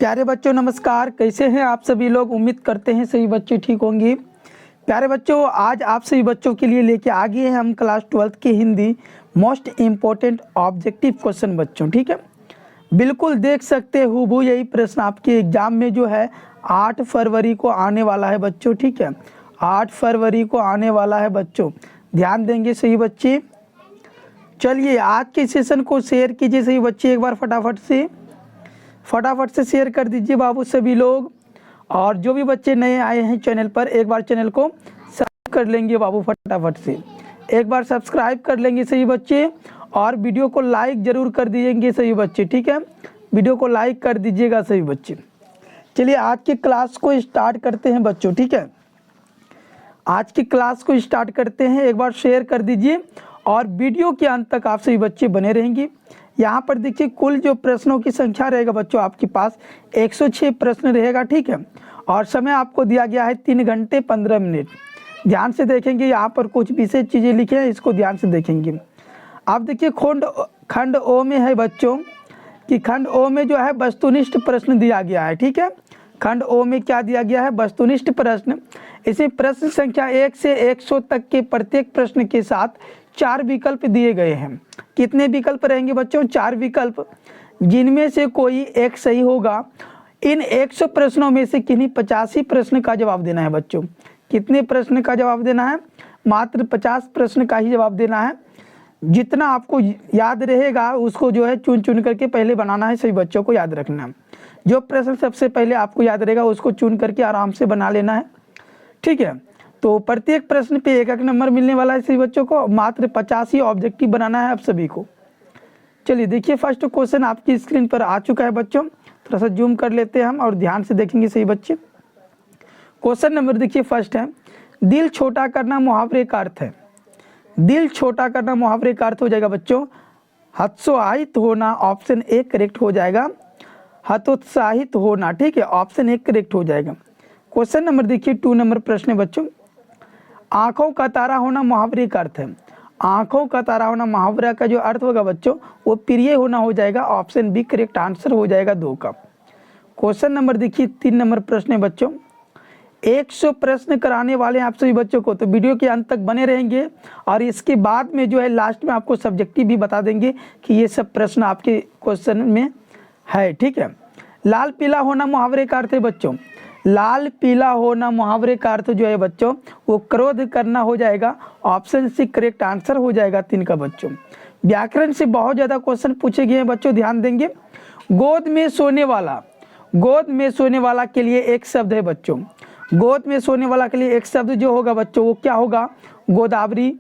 प्यारे बच्चों नमस्कार। कैसे हैं आप सभी लोग? उम्मीद करते हैं सभी बच्चे ठीक होंगे। प्यारे बच्चों, आज आप सभी बच्चों के लिए लेके आ गए हैं हम क्लास 12th की Hindi most important objective question बच्चों। ठीक है, बिल्कुल देख सकते हो वो यही प्रश्न आपके एग्जाम में जो है 8 फरवरी को आने वाला है बच्चों। ठीक है, 8 फरवरी को आने वाला है बच्चों, ध्यान देंगे सही बच्चे। चलिए आज के सेशन को शेयर कीजिए सही बच्चे, एक बार फटाफट से शेयर कर दीजिए बाबू सभी लोग। और जो भी बच्चे नए आए हैं चैनल पर, एक बार चैनल को सब्सक्राइब कर लेंगे बाबू, फटाफट से एक बार सब्सक्राइब कर लेंगे सही बच्चे। और वीडियो को लाइक जरूर कर दीजिएंगे सही बच्चे। ठीक है, वीडियो को लाइक कर दीजिएगा सही बच्चे। चलिए आज की क्लास को स्टार्ट करते हैं बच्चों। ठीक है, आज की क्लास को स्टार्ट करते हैं, एक बार शेयर कर दीजिए और वीडियो के अंत तक आप सभी बच्चे बने रहेंगे। यहाँ पर देखिए कुल जो प्रश्नों की संख्या रहेगा बच्चों आपके पास 106 प्रश्न रहेगा। ठीक है, और समय आपको दिया गया है 3 घंटे 15 मिनट। ध्यान से देखेंगे, यहाँ पर कुछ विशेष चीज़ें लिखे हैं, इसको ध्यान से देखेंगे। आप देखिए खंड ओ में है बच्चों कि खंड ओ में जो है वस्तुनिष्ठ प्रश्न दिया गया है। ठीक है, खंड ओ में क्या दिया गया है? वस्तुनिष्ठ प्रश्न। इसी प्रश्न संख्या 1 से 100 तक के प्रत्येक प्रश्न के साथ 4 विकल्प दिए गए हैं। कितने विकल्प रहेंगे बच्चों? 4 विकल्प, जिनमें से कोई एक सही होगा। इन 100 प्रश्नों में से किन्हीं 85 प्रश्न का जवाब देना है बच्चों। कितने प्रश्न का जवाब देना है? मात्र 50 प्रश्न का ही जवाब देना है। जितना आपको याद रहेगा उसको जो है चुन चुन करके पहले बनाना है, सही बच्चों को याद रखना है। जो प्रश्न सबसे पहले आपको याद रहेगा उसको चुन करके आराम से बना लेना है। ठीक है, तो प्रत्येक प्रश्न पे एक नंबर मिलने वाला है सही बच्चों को। मात्र 50 ही ऑब्जेक्टिव बनाना है आप सभी को। चलिए देखिए फर्स्ट क्वेश्चन आपकी स्क्रीन पर आ चुका है बच्चों, थोड़ा सा जूम कर लेते हैं हम और ध्यान से देखेंगे सही बच्चे। क्वेश्चन नंबर देखिए फर्स्ट है, दिल छोटा करना मुहावरे का अर्थ है। दिल छोटा करना मुहावरे का अर्थ हो जाएगा बच्चों हतोत्साहित होना, ऑप्शन ए करेक्ट हो जाएगा। हतोत्साहित होना, ठीक है, ऑप्शन ए करेक्ट हो जाएगा। क्वेश्चन नंबर देखिए 2 नंबर प्रश्न है बच्चों, आंखों का तारा होना मुहावरे का अर्थ है। आंखों का तारा होना मुहावरा का जो अर्थ होगा बच्चों वो प्रिय होना हो जाएगा, ऑप्शन बी करेक्ट आंसर हो जाएगा 2 का। क्वेश्चन नंबर देखिए 3 नंबर प्रश्न है बच्चों, 100 प्रश्न कराने वाले हैं आप सभी बच्चों को, तो वीडियो के अंत तक बने रहेंगे। और इसके बाद में जो है लास्ट में आपको सब्जेक्टिव भी बता देंगे कि ये सब प्रश्न आपके क्वेश्चन में है। ठीक है, लाल पीला होना मुहावरे का अर्थ है बच्चों। लाल पीला होना मुहावरे का अर्थ जो है बच्चों वो क्रोध करना हो जाएगा, ऑप्शन सी करेक्ट आंसर हो जाएगा 3 का बच्चों। व्याकरण से बहुत ज़्यादा क्वेश्चन पूछे गए हैं बच्चों, ध्यान देंगे। गोद में सोने वाला, गोद में सोने वाला के लिए एक शब्द है बच्चों। गोद में सोने वाला के लिए एक शब्द जो होगा बच्चों वो क्या होगा? गोदावरी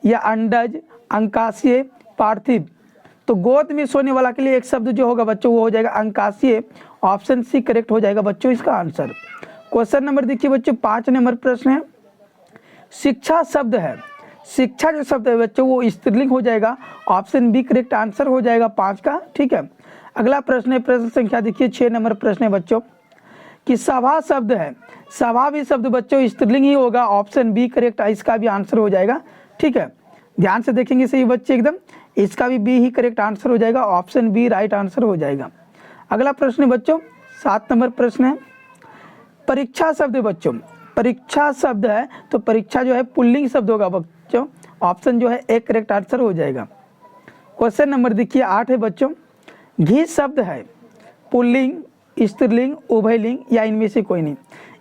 या अंडज, अंकाशीय, पार्थिव। तो गोद में सोने वाला के लिए एक शब्द जो होगा बच्चों वो हो जाएगा अंकाशीय, ऑप्शन सी करेक्ट हो जाएगा बच्चों इसका आंसर। क्वेश्चन नंबर देखिए बच्चों 5 नंबर प्रश्न है, शिक्षा शब्द है। शिक्षा जो शब्द है बच्चों वो स्त्रीलिंग हो जाएगा, ऑप्शन बी करेक्ट आंसर हो जाएगा 5 का। ठीक है, अगला प्रश्न है, प्रश्न संख्या देखिए 6 नंबर प्रश्न है बच्चों कि सभा शब्द है। सभा भी शब्द बच्चों स्त्रीलिंग ही होगा, ऑप्शन बी करेक्ट इसका भी आंसर हो जाएगा। ठीक है, ध्यान से देखेंगे सही बच्चे एकदम, इसका भी बी ही करेक्ट आंसर हो जाएगा, ऑप्शन बी राइट आंसर हो जाएगा। अगला प्रश्न है बच्चों 7 नंबर प्रश्न है, परीक्षा शब्द है बच्चों। परीक्षा शब्द है तो परीक्षा जो है पुल्लिंग शब्द होगा बच्चों, ऑप्शन जो है एक करेक्ट आंसर हो जाएगा। क्वेश्चन नंबर देखिए 8 है बच्चों, घी शब्द है पुल्लिंग, स्त्रीलिंग, उभयलिंग या इनमें से कोई नहीं।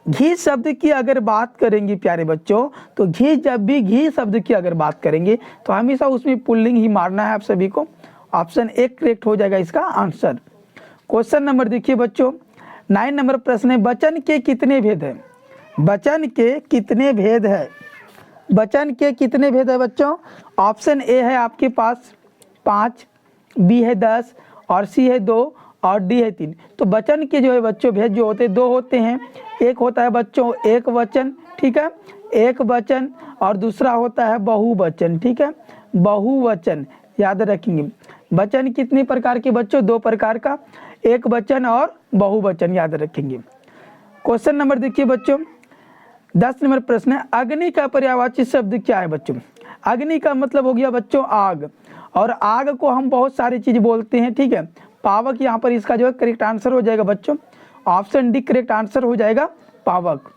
घी शब्द की अगर बात करेंगे प्यारे बच्चों तो घी, जब भी घी शब्द की अगर बात करेंगे तो हमेशा उसमें पुल्लिंग ही मारना है आप सभी को, ऑप्शन एक करेक्ट हो जाएगा इसका आंसर। क्वेश्चन नंबर देखिए बच्चों 9 नंबर प्रश्न है, वचन के कितने भेद है। वचन के कितने भेद है? वचन के कितने भेद है बच्चों? ऑप्शन ए है आपके पास 5, बी है 10 और सी है 2 और डी है 3। तो वचन के जो है बच्चों भेद जो होते हैं 2 होते हैं। एक होता है बच्चों एक वचन, ठीक है, एक वचन, और दूसरा होता है बहुवचन। ठीक है, बहुवचन याद रखेंगे। वचन कितने प्रकार के बच्चों? 2 प्रकार का, एक वचन और बहुवचन याद रखेंगे। क्वेश्चन नंबर देखिए बच्चों 10 नंबर प्रश्न है, अग्नि का पर्यायवाची शब्द क्या है बच्चों? अग्नि का मतलब हो गया बच्चों आग, और आग को हम बहुत सारी चीज बोलते हैं। ठीक है, पावक यहाँ पर इसका जो है करेक्ट आंसर हो जाएगा बच्चों, ऑप्शन डी करेक्ट आंसर हो जाएगा पावक।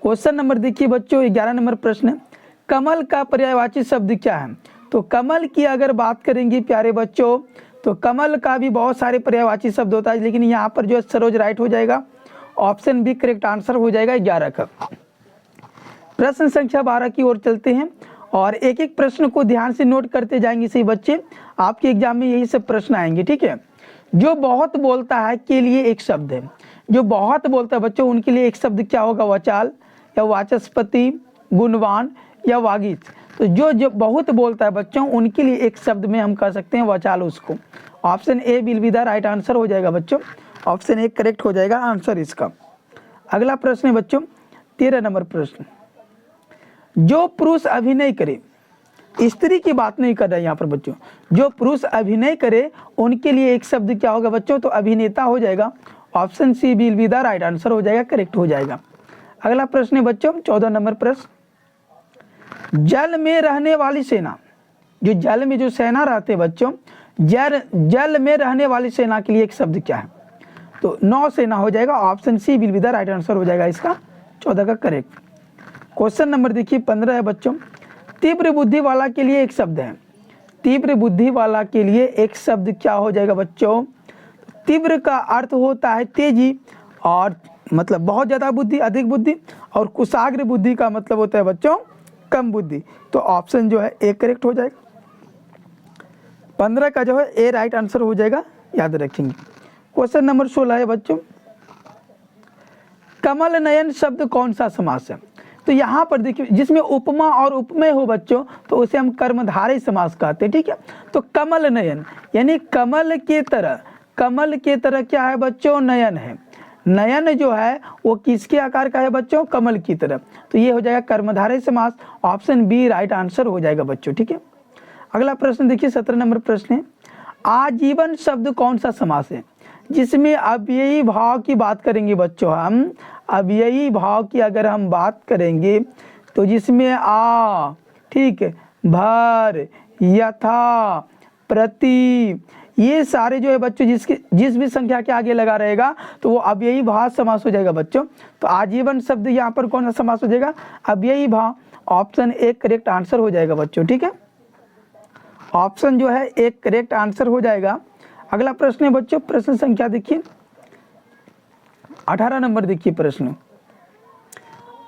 क्वेश्चन नंबर देखिए बच्चों 11 नंबर प्रश्न, कमल का पर्यायवाची शब्द क्या है? तो कमल की अगर बात करेंगे प्यारे बच्चों तो कमल का भी बहुत सारे पर्यायवाची शब्द होता है, लेकिन यहाँ पर जो है सरोज राइट हो जाएगा, ऑप्शन बी करेक्ट आंसर हो जाएगा 11 का। प्रश्न संख्या 12 की ओर चलते हैं और एक एक प्रश्न को ध्यान से नोट करते जाएंगे सही बच्चे, आपके एग्जाम में यही सब प्रश्न आएंगे, ठीक है। जो बहुत बोलता है के लिए एक शब्द है, जो बहुत बोलता है बच्चों उनके लिए एक शब्द क्या होगा? वचाल या वाचस्पति, गुणवान या वागीश। तो जो बहुत बोलता है बच्चों उनके लिए एक शब्द में हम कह सकते हैं वचाल उसको। Option A will be the right answer हो जाएगा बच्चों, ऑप्शन ए करेक्ट हो जाएगा आंसर इसका। अगला प्रश्न है बच्चों 13 नंबर प्रश्न, जो पुरुष अभिनय करे, स्त्री की बात नहीं कर रहा है यहाँ पर बच्चों, जो पुरुष अभिनय करे उनके लिए एक शब्द क्या होगा बच्चों? तो अभिनेता हो जाएगा, option C will be the right answer हो जाएगा, करेक्ट हो जाएगा। अगला प्रश्न है बच्चों 14 नंबर प्रश्न, जल में रहने वाली सेना, जो जल में जो सेना रहते हैं बच्चों, जल में रहने वाली सेना के लिए एक शब्द क्या है? तो नौसेना हो जाएगा, option C will be the right answer हो जाएगा इसका 14 का करेक्ट। क्वेश्चन नंबर देखिए 15 है बच्चों, तीव्र बुद्धि वाला के लिए एक शब्द है, तीव्र बुद्धि वाला के लिए एक शब्द क्या हो जाएगा बच्चों? तीव्र का अर्थ होता है तेजी और मतलब बहुत ज़्यादा बुद्धि, अधिक बुद्धि, और कुशाग्र बुद्धि का मतलब होता है बच्चों कम बुद्धि। तो ऑप्शन जो है ए करेक्ट हो जाएगा, 15 का जो है ए राइट आंसर हो जाएगा, याद रखेंगे। क्वेश्चन नंबर 16 है बच्चों, कमल नयन शब्द कौन सा समास है? तो यहाँ पर देखिए जिसमें उपमा और उपमेय हो बच्चों तो उसे हम कर्मधारय समास कहते हैं, ठीक है। तो कमल नयन यानी कमल के तरह क्या है बच्चों? नयन है। नयन जो है वो किसके आकार का है बच्चों? कमल की तरह। तो ये हो जाएगा कर्मधारय समास, ऑप्शन बी राइट आंसर हो जाएगा बच्चों, ठीक है। अगला प्रश्न देखिए 17 नंबर प्रश्न है, आजीवन शब्द कौन सा समास है? जिसमें अव्ययी भाव की बात करेंगे बच्चों, हम अव्ययी भाव की अगर हम बात करेंगे तो जिसमें आ, ठीक है, भर, यथा, प्रति, ये सारे जो है बच्चों जिस भी संख्या के आगे लगा रहेगा तो वो अव्ययी भाव समास हो जाएगा बच्चों। तो आजीवन शब्द यहाँ पर कौन सा समास हो जाएगा? अव्ययी भाव, ऑप्शन ए करेक्ट आंसर हो जाएगा बच्चों, ठीक है। ऑप्शन जो है एक करेक्ट आंसर हो जाएगा। अगला प्रश्न है बच्चों, प्रश्न संख्या देखिए 18 नंबर देखिए प्रश्न,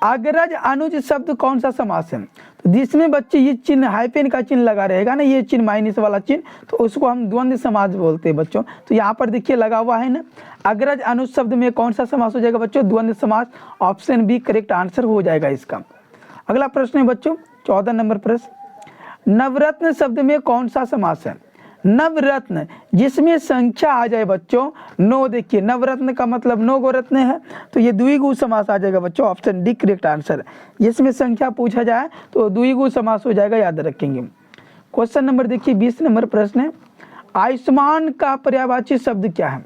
अग्रज अनुज शब्द कौन सा समास है? तो जिसमें बच्चे ये चिन्ह हाइफेन का चिन्ह लगा रहेगा ना, ये चिन्ह माइनस वाला चिन्ह, तो उसको हम द्वंद्व समास बोलते हैं बच्चों। तो यहाँ पर देखिए लगा हुआ है ना, अग्रज अनुज शब्द में कौन सा समास हो जाएगा बच्चों? द्वंद्व समास, ऑप्शन बी करेक्ट आंसर हो जाएगा इसका। अगला प्रश्न है बच्चों 14 नंबर प्रश्न, नवरत्न शब्द में कौन सा समास है? नवरत्न जिसमें संख्या आ जाए बच्चों 9, देखिए नवरत्न का मतलब 9 गो रत्न है, तो ये द्विगु समास आ जाएगा बच्चों, ऑप्शन डी करेक्ट आंसर। जिसमें संख्या पूछा जाए तो द्विगु समास हो जाएगा, याद रखेंगे। क्वेश्चन नंबर देखिए 20 नंबर प्रश्न है, आयुष्मान का पर्यायवाची शब्द क्या है?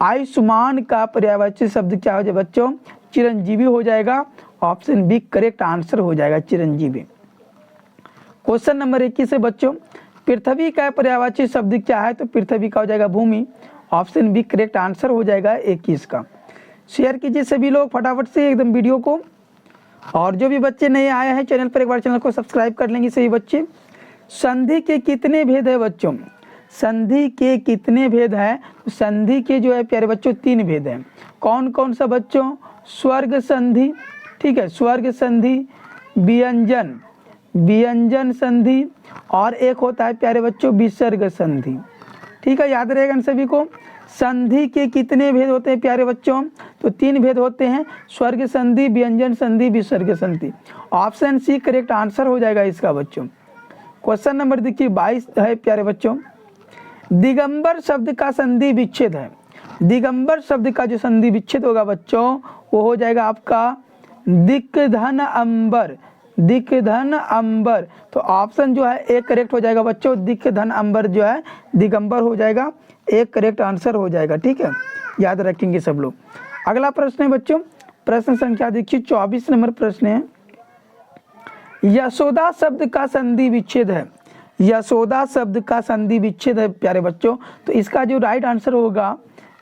आयुष्मान का पर्यायवाची शब्द क्या हो जाए बच्चों? चिरंजीवी हो जाएगा, ऑप्शन बी करेक्ट आंसर हो जाएगा, चिरंजीवी। क्वेश्चन नंबर 21 है बच्चों, पृथ्वी का पर्यायवाची शब्द क्या है? तो पृथ्वी का हो जाएगा भूमि, ऑप्शन बी करेक्ट आंसर हो जाएगा 21 का। शेयर कीजिए सभी लोग फटाफट से एकदम वीडियो को, और जो भी बच्चे नए आए हैं चैनल पर एक बार चैनल को सब्सक्राइब कर लेंगे सही बच्चे। संधि के कितने भेद है बच्चों? संधि के कितने भेद हैं? तो संधि के जो है प्यारे बच्चों 3 भेद हैं। कौन कौन सा बच्चों? स्वर्ग संधि, ठीक है, स्वर्ग संधि, व्यंजन संधि, और एक होता है प्यारे बच्चों विसर्ग संधि, ठीक है, याद रहेगा इन सभी को। संधि के कितने भेद होते हैं प्यारे बच्चों? तो 3 भेद होते हैं, स्वर्ग संधि, व्यंजन संधि, विसर्ग संधि, ऑप्शन सी करेक्ट आंसर हो जाएगा इसका बच्चों। क्वेश्चन नंबर देखिए 22 है प्यारे बच्चों, दिगंबर शब्द का संधि विच्छेद है। दिगंबर शब्द का जो संधि विच्छेद होगा बच्चों वो हो जाएगा आपका दिक्धन अंबर, दिक्धन अंबर। तो ऑप्शन जो है एक करेक्ट हो जाएगा बच्चों, दिक्धन अंबर जो है दिगंबर हो जाएगा, एक करेक्ट आंसर हो जाएगा, ठीक है, याद रखेंगे सब लोग। अगला प्रश्न है बच्चों, प्रश्न संख्या देखिए 24 नंबर प्रश्न है, यशोदा शब्द का संधि विच्छेद है। यशोदा शब्द का संधि विच्छेद है प्यारे बच्चों, तो इसका जो राइट आंसर होगा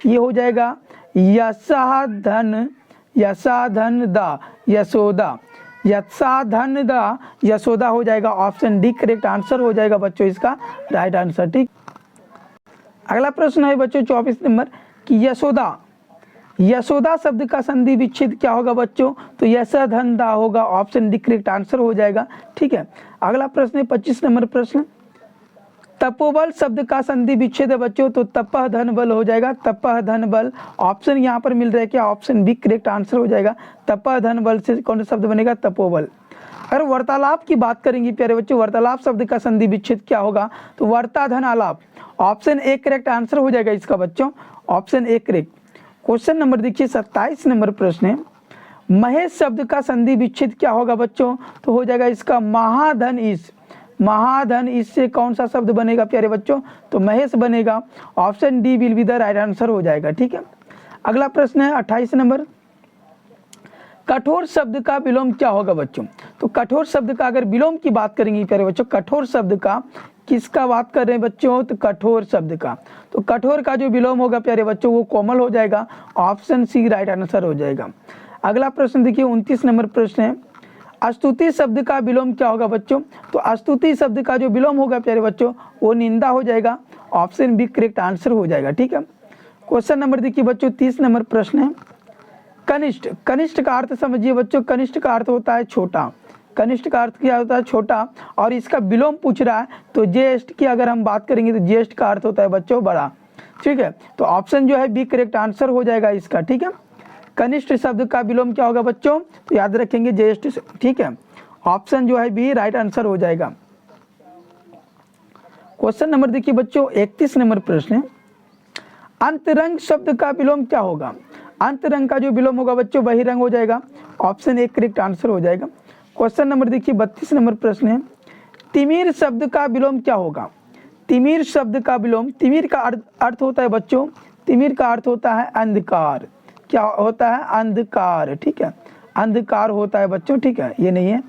ये हो जाएगा यशाधन, यशाधन दा यशोदा, यशाधन दा यशोदा हो जाएगा ऑप्शन डी करेक्ट आंसर हो जाएगा बच्चों इसका राइट आंसर। ठीक, अगला प्रश्न है बच्चों 24 नंबर कि यशोदा, यशोदा शब्द का संधि विच्छेद क्या होगा बच्चों, तो यशाधन दा होगा ऑप्शन डी करेक्ट आंसर हो जाएगा। ठीक है, अगला प्रश्न है 25 नंबर प्रश्न, तपोबल शब्द का संधि विच्छेद है बच्चों, तो तपह धन बल हो जाएगा, तपह धन बल ऑप्शन यहाँ पर मिल रहा है क्या, ऑप्शन बी करेक्ट आंसर हो जाएगा। तपह धन बल से कौन सा शब्द बनेगा, तपोबल। अगर वार्तालाप की बात करेंगे प्यारे बच्चों, वार्तालाप शब्द का संधि विच्छेद क्या होगा, तो वार्ता धन आलाप ऑप्शन ए करेक्ट आंसर हो जाएगा इसका बच्चों, option A correct. Question number देखिए 27 नंबर प्रश्न है, महेश शब्द का संधि विच्छेद क्या होगा बच्चों, तो हो जाएगा इसका महाधन ईश, महाधन इससे कौन सा शब्द बनेगा प्यारे बच्चों, तो महेश बनेगा, option D will be the right answer हो जाएगा। ठीक है, अगला प्रश्न है 28 नंबर, कठोर शब्द का विलोम क्या होगा बच्चों, तो कठोर शब्द का अगर विलोम की बात करेंगे प्यारे बच्चों, कठोर शब्द का किसका बात कर रहे हैं बच्चों, तो कठोर शब्द का, तो कठोर का जो विलोम होगा प्यारे बच्चों वो कोमल हो जाएगा, ऑप्शन सी राइट आंसर हो जाएगा। अगला प्रश्न देखिए 29 नंबर प्रश्न है, अस्तुति शब्द का विलोम क्या होगा बच्चों, तो अस्तुति शब्द का जो विलोम होगा प्यारे बच्चों वो निंदा हो जाएगा, ऑप्शन बी करेक्ट आंसर हो जाएगा। ठीक है, क्वेश्चन नंबर देखिए बच्चों 30 नंबर प्रश्न है, कनिष्ठ, कनिष्ठ का अर्थ समझिए बच्चों, कनिष्ठ का अर्थ होता है छोटा, कनिष्ठ का अर्थ क्या होता है छोटा, और इसका विलोम पूछ रहा है, तो ज्येष्ठ की अगर हम बात करेंगे तो ज्येष्ठ का अर्थ होता है बच्चों बड़ा। ठीक है, तो ऑप्शन जो है बी करेक्ट आंसर हो जाएगा इसका। ठीक है, कनिष्ठ शब्द का विलोम क्या होगा बच्चों, तो याद रखेंगे ज्येष्ठ। ठीक है, ऑप्शन जो है बी राइट आंसर हो जाएगा। क्वेश्चन नंबर देखिए बच्चों 31 नंबर प्रश्न है, अंतरंग शब्द का विलोम क्या होगा, अंतरंग का जो विलोम होगा बच्चों बहिरंग हो जाएगा, ऑप्शन ए करेक्ट आंसर हो जाएगा। क्वेश्चन नंबर देखिए 32 नंबर प्रश्न है, तिमिर शब्द का विलोम क्या होगा, तिमिर शब्द का विलोम, तिमिर का अर्थ होता है बच्चों, तिमिर का अर्थ होता है अंधकार, क्या होता है, अंधकार। ठीक है, अंधकार होता है बच्चों। ठीक है, ये नहीं है,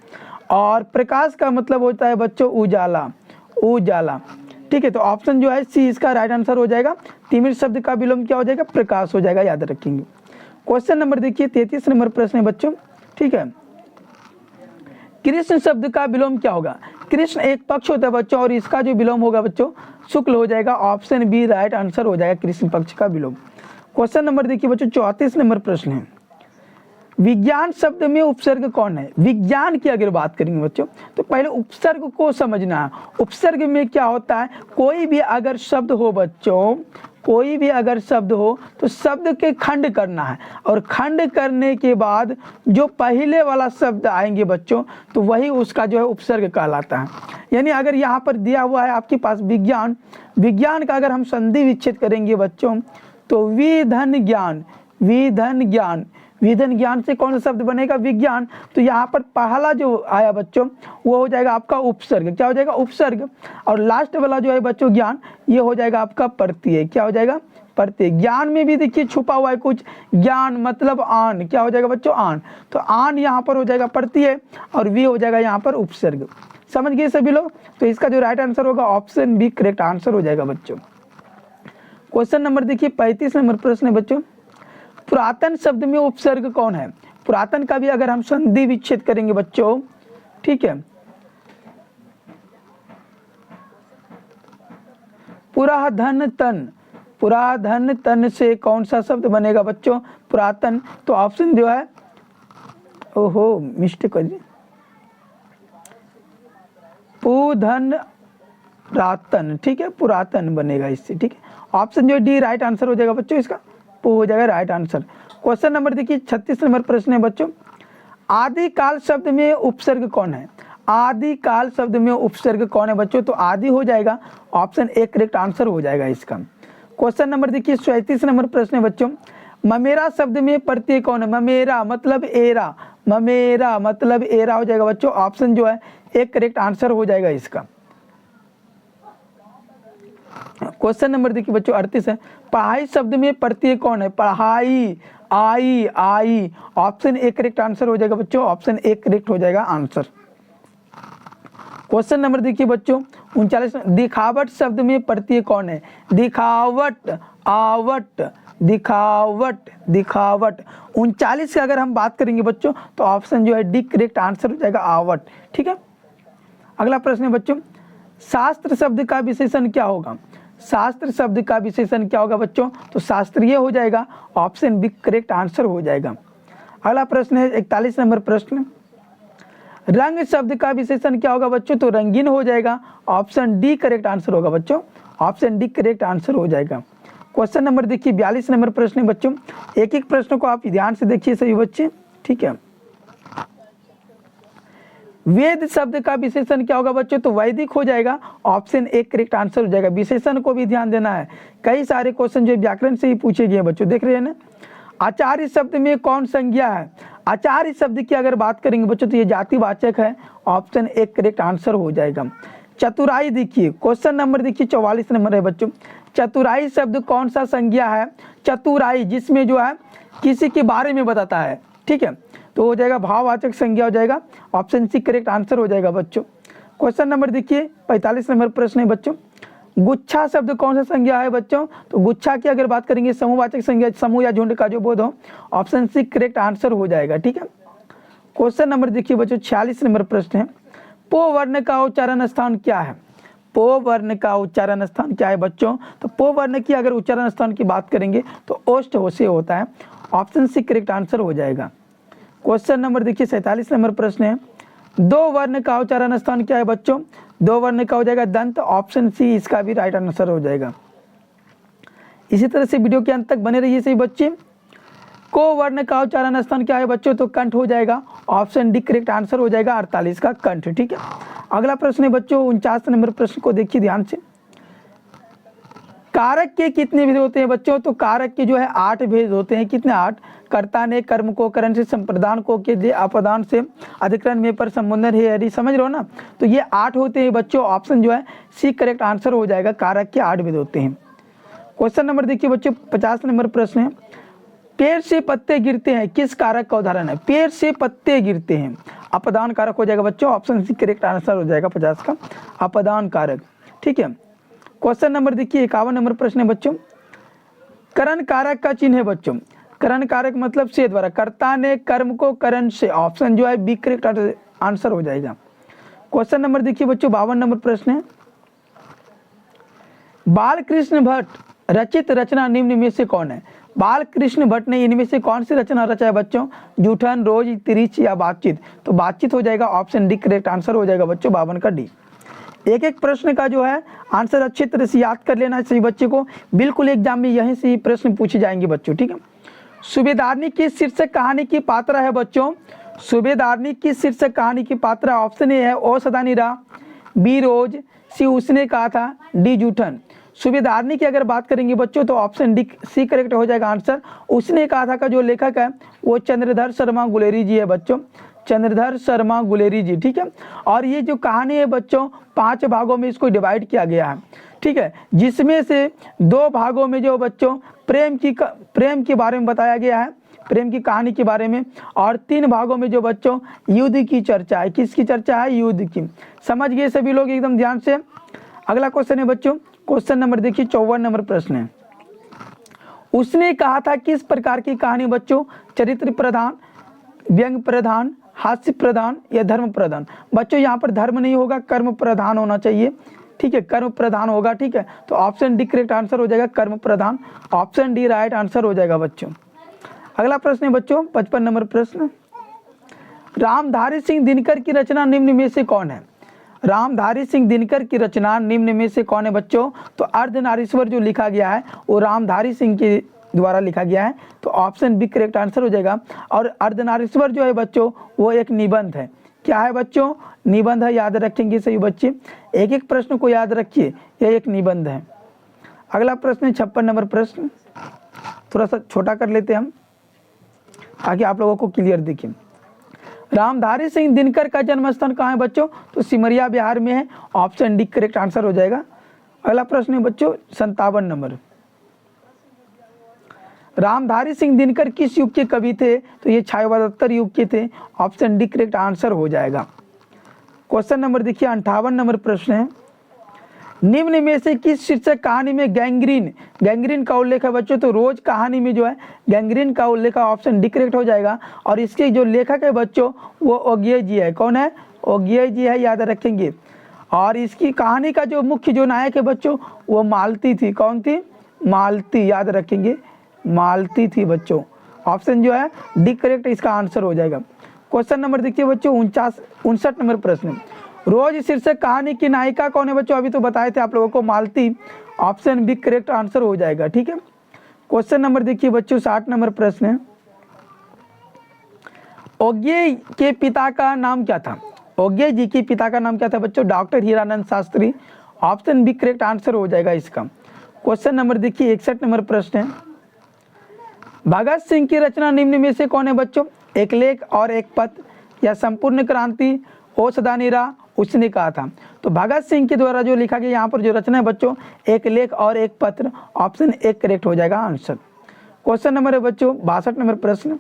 और प्रकाश का मतलब होता है बच्चों उजाला, उजाला। ठीक है, तो ऑप्शन जो है सी इसका राइट आंसर हो जाएगा, तिमिर शब्द का विलोम क्या हो जाएगा, प्रकाश हो जाएगा, याद रखेंगे। क्वेश्चन नंबर देखिए 33 नंबर प्रश्न है बच्चों। ठीक है, कृष्ण शब्द का विलोम क्या होगा, कृष्ण एक पक्ष होता है बच्चों, और इसका जो विलोम होगा बच्चों शुक्ल हो जाएगा, ऑप्शन बी राइट आंसर हो जाएगा, कृष्ण पक्ष का विलोम। क्वेश्चन नंबर देखिए बच्चों 34 नंबर प्रश्न है, विज्ञान शब्द में उपसर्ग कौन है, विज्ञान की अगर बात करेंगे बच्चों तो पहले उपसर्ग को समझना है। उपसर्ग में क्या होता है, कोई भी अगर शब्द हो बच्चों, कोई भी अगर शब्द हो तो शब्द के खंड करना है, और खंड करने के बाद जो पहले वाला शब्द आएंगे बच्चों तो वही उसका जो है उपसर्ग कहलाता है। यानी अगर यहाँ पर दिया हुआ है आपके पास विज्ञान, विज्ञान का अगर हम संधि विच्छेद करेंगे बच्चों तो विधन ज्ञान, विधन ज्ञान, विधन ज्ञान से कौन सा शब्द बनेगा, विज्ञान। तो यहाँ पर पहला जो आया बच्चों वो हो जाएगा आपका उपसर्ग, क्या हो जाएगा, उपसर्ग। और लास्ट वाला जो है बच्चों ज्ञान, ये हो जाएगा आपका प्रत्यय, क्या हो जाएगा, प्रत्यय। ज्ञान में भी देखिए छुपा हुआ है कुछ, ज्ञान मतलब आन, क्या हो जाएगा बच्चों, आन। तो आन यहाँ पर हो जाएगा प्रत्यय, और वी हो जाएगा यहाँ पर उपसर्ग। समझ गए सभी लोग, तो इसका जो राइट आंसर होगा ऑप्शन बी करेक्ट आंसर हो जाएगा बच्चों। क्वेश्चन नंबर देखिए 35 नंबर प्रश्न है बच्चों, पुरातन शब्द में उपसर्ग कौन है, पुरातन का भी अगर हम संधि विच्छेद करेंगे बच्चों, ठीक है, पुराधन तन, पुराधन तन से कौन सा शब्द बनेगा बच्चों, पुरातन। तो ऑप्शन जो है, ओहो मिस्टेक कर दी, पुधन पुरातन, ठीक है, पुरातन बनेगा इससे। ठीक है, ऑप्शन जो डी राइट आंसर हो जाएगा बच्चों, इसका पू हो जाएगा राइट आंसर। क्वेश्चन नंबर देखिए 36 नंबर प्रश्न है बच्चों, आदिकाल शब्द में उपसर्ग कौन है, आदिकाल शब्द में उपसर्ग कौन है बच्चों, तो आदि हो जाएगा, ऑप्शन ए करेक्ट आंसर हो जाएगा इसका। क्वेश्चन नंबर देखिए 37 नंबर प्रश्न है बच्चों, ममेरा शब्द में प्रत्यय कौन है, ममेरा मतलब एरा, ममेरा मतलब एरा हो जाएगा बच्चों, ऑप्शन जो है एक करेक्ट आंसर हो जाएगा इसका। क्वेश्चन नंबर देखिए बच्चों 38 है, पढ़ाई शब्द में प्रत्यय कौन है, पढ़ाई, आई, आई, ऑप्शन ए करेक्ट आंसर हो जाएगा बच्चों, ऑप्शन ए करेक्ट हो जाएगा आंसर। क्वेश्चन नंबर देखिए बच्चों 39, दिखावट शब्द में प्रत्यय कौन है, दिखावट, आवट, दिखावट, दिखावट। 39 की अगर हम बात करेंगे बच्चों तो ऑप्शन जो है डी करेक्ट आंसर हो जाएगा आवट, ठीक है। अगला प्रश्न है बच्चों, शास्त्र शब्द का विशेषण क्या होगा? शास्त्र शब्द का विशेषण क्या होगा बच्चों? तो शास्त्रीय हो जाएगा, ऑप्शन बी करेक्ट आंसर हो जाएगा। अगला प्रश्न है 41 नंबर प्रश्न, रंग शब्द का विशेषण क्या होगा बच्चों? तो रंगीन हो जाएगा, ऑप्शन डी करेक्ट आंसर होगा बच्चों, ऑप्शन डी करेक्ट आंसर हो जाएगा। क्वेश्चन नंबर देखिए 42 नंबर प्रश्न है बच्चों, एक एक प्रश्न को आप ध्यान से देखिए सभी बच्चे, ठीक है। वेद शब्द का विशेषण क्या होगा बच्चों? तो वैदिक हो जाएगा, ऑप्शन ए करेक्ट आंसर हो जाएगा। विशेषण को भी ध्यान देना है, कई सारे क्वेश्चन जो व्याकरण से ही पूछे गए बच्चों, देख रहे हैं ना। आचार्य शब्द में कौन संज्ञा है? आचार्य शब्द की अगर बात करेंगे बच्चों तो ये जातिवाचक है, ऑप्शन ए करेक्ट आंसर हो जाएगा। चतुराई देखिए, क्वेश्चन नंबर देखिए 44 नंबर है बच्चों, चतुराई शब्द कौन सा संज्ञा है? चतुराई जिसमें जो है किसी के बारे में बताता है, ठीक है, तो हो जाएगा भाववाचक संज्ञा हो जाएगा, ऑप्शन सी करेक्ट आंसर हो जाएगा बच्चों। क्वेश्चन नंबर देखिए 45 नंबर प्रश्न है बच्चों, गुच्छा शब्द कौन सा संज्ञा है बच्चों? तो गुच्छा की अगर बात करेंगे समूहवाचक संज्ञा, समूह या झुंड का जो बोध हो, ऑप्शन सी करेक्ट आंसर हो जाएगा, ठीक है। क्वेश्चन नंबर देखिए बच्चों 46 नंबर प्रश्न है, पो वर्ण का उच्चारण स्थान क्या है? पो वर्ण का उच्चारण स्थान क्या है बच्चों? तो पो वर्ण की अगर उच्चारण स्थान की बात करेंगे तो ओष्ठ होसे होता है, ऑप्शन सी करेक्ट आंसर हो जाएगा। क्वेश्चन नंबर देखिए 47 नंबर प्रश्न है, दो वर्ण का उच्चारण स्थान क्या है बच्चों? दो वर्ण का हो जाएगा दंत, ऑप्शन सी इसका भी राइट आंसर हो जाएगा। इसी तरह से वीडियो के अंत तक बने रहिए सही बच्चे। को वर्ण का उच्चारण स्थान क्या है बच्चों? तो कंठ हो जाएगा, ऑप्शन डी करेक्ट आंसर हो जाएगा 48 का कंठ, ठीक है। अगला प्रश्न है बच्चों 49 नंबर प्रश्न को देखिए ध्यान से, कारक के कितने भेद होते हैं बच्चों? तो कारक के जो है 8 भेद होते हैं, कितने? 8। कर्ता ने कर्म को करण से, संप्रदान को के जे अपदान से, अधिकरण में पर संबंधन है यदि, समझ रहे हो ना। तो ये 8 होते हैं बच्चों, ऑप्शन जो है सी करेक्ट आंसर हो जाएगा, कारक के 8 भेद होते हैं। क्वेश्चन नंबर देखिए बच्चों 50 नंबर प्रश्न है, पेड़ से पत्ते गिरते हैं किस कारक का उदाहरण है? पेड़ से पत्ते गिरते हैं, अपदान कारक हो जाएगा बच्चों, ऑप्शन सी करेक्ट आंसर हो जाएगा 50 का अपदान कारक, ठीक है। क्वेश्चन नंबर देखिए 51 नंबर प्रश्न है बच्चों, करण कारक का चिन्ह है बच्चों, करण कारक मतलब से द्वारा, कर्ता ने कर्म को करण से, ऑप्शन जो है बी करेक्ट आंसर हो जाएगा। क्वेश्चन नंबर देखिए बच्चों 52 नंबर प्रश्न है, बाल कृष्ण भट्ट रचित रचना निम्न में से कौन है? बाल कृष्ण भट्ट ने इनमें से कौन सी रचना रचा है बच्चों? जूठन, रोज, तिरिच या बातचीत? तो बातचीत हो जाएगा, ऑप्शन डी करेक्ट आंसर हो जाएगा बच्चों 52 का डी। एक एक प्रश्न का जो है आंसर अच्छी तरह से याद कर लेना चाहिए बच्चे को, बिल्कुल एग्जाम में यहीं से ही प्रश्न पूछे जाएंगे बच्चों, ठीक है। सूबेदारनी की शीर्षक कहानी की पात्रा है बच्चों? सूबेदारनी की शीर्षक कहानी की पात्रा, ऑप्शन ए है ओ सदानी रा, बी रोज, सी उसने कहा था, डी जूठन। सूबेदारनी की अगर बात करेंगे बच्चों तो ऑप्शन डी सी करेक्ट हो जाएगा आंसर। उसने कहा था का जो लेखक है वो चंद्रधर शर्मा गुलेरी जी है बच्चों, चंद्रधर शर्मा गुलेरी जी, ठीक है। और ये जो कहानी है बच्चों 5 भागों में इसको डिवाइड किया गया है, ठीक है, जिसमें से 2 भागों में जो बच्चों प्रेम के बारे में बताया गया है, प्रेम की कहानी के बारे में, और 3 भागों में जो बच्चों युद्ध की चर्चा है। किसकी चर्चा है? युद्ध की। समझ गए सभी लोग एकदम ध्यान से। अगला क्वेश्चन है बच्चों, क्वेश्चन नंबर देखिए 54 नंबर प्रश्न है, उसने कहा था किस प्रकार की कहानी बच्चों? चरित्र प्रधान, व्यंग प्रधान, हास्य प्रधान या धर्म प्रधान? बच्चों यहाँ पर धर्म नहीं होगा, कर्म प्रधान होना चाहिए, ठीक है, कर्म प्रधान होगा, ठीक है। तो ऑप्शन डी करेक्ट आंसर हो जाएगा कर्म प्रधान, ऑप्शन डी राइट आंसर हो जाएगा बच्चों। अगला प्रश्न है बच्चों 55 नंबर प्रश्न, रामधारी सिंह दिनकर की रचना निम्न में से कौन है? रामधारी सिंह दिनकर की रचना निम्न में से कौन है बच्चों? तो अर्धनारीश्वर जो लिखा गया है वो रामधारी सिंह के द्वारा लिखा गया है, तो ऑप्शन बी करेक्ट आंसर हो जाएगा। और अर्धनारीश्वर जो है बच्चों वो एक निबंध है। क्या है बच्चों? निबंध है, याद रखेंगे सही बच्चे, एक एक प्रश्न को याद रखिए, यह एक निबंध है। अगला प्रश्न है 56 नंबर प्रश्न, थोड़ा सा छोटा कर लेते हैं हम ताकि आप लोगों को क्लियर दिखे। रामधारी सिंह दिनकर का जन्म स्थान कहाँ है बच्चों? तो सिमरिया बिहार में है, ऑप्शन डी करेक्ट आंसर हो जाएगा। अगला प्रश्न है बच्चों 57 नंबर, रामधारी सिंह दिनकर किस युग के कवि थे? तो ये छायावादोत्तर युग के थे, ऑप्शन डी करेक्ट आंसर हो जाएगा। क्वेश्चन नंबर देखिए 58 नंबर प्रश्न है, निम्न में से किस शीर्षक कहानी में गैंग्रीन का उल्लेख है बच्चों? तो रोज कहानी में जो है गैंग्रीन का उल्लेख है, ऑप्शन डी करेक्ट हो जाएगा। और इसके जो लेखक है बच्चों वो ओगिए जी है। कौन है? ओगिए जी है, याद रखेंगे। और इसकी कहानी का जो मुख्य जो नायक है बच्चों वो मालती थी। कौन थी? मालती, याद रखेंगे, मालती थी बच्चों। ऑप्शन जो है डी करेक्ट इसका आंसर हो जाएगा। क्वेश्चन नंबर देखिए बच्चों 59 नंबर प्रश्न। रोज शीर्षक कहानी की नायिका कौन है बच्चों? अभी तो बताए थे आप लोगों को, मालती। ऑप्शन बी करेक्ट आंसर हो जाएगा। ठीक है, क्वेश्चन नंबर देखिए बच्चों 60 नंबर प्रश्न है। ओगिए के पिता का नाम क्या था? ओगिए जी के पिता का नाम क्या था बच्चों? Doctor Hiranand Shastri. Option B correct answer हो जाएगा इसका। क्वेश्चन नंबर देखिए 61 नंबर प्रश्न है। भगत सिंह की रचना निम्न में से कौन है बच्चों? एक लेख और एक पत्र, या संपूर्ण क्रांति, ओ सदानीरा, उसने कहा था। तो भगत सिंह के द्वारा जो लिखा गया यहाँ पर जो रचना है बच्चों एक लेख और एक पत्र। ऑप्शन एक करेक्ट हो जाएगा आंसर। क्वेश्चन नंबर है बच्चों 62 नंबर प्रश्न।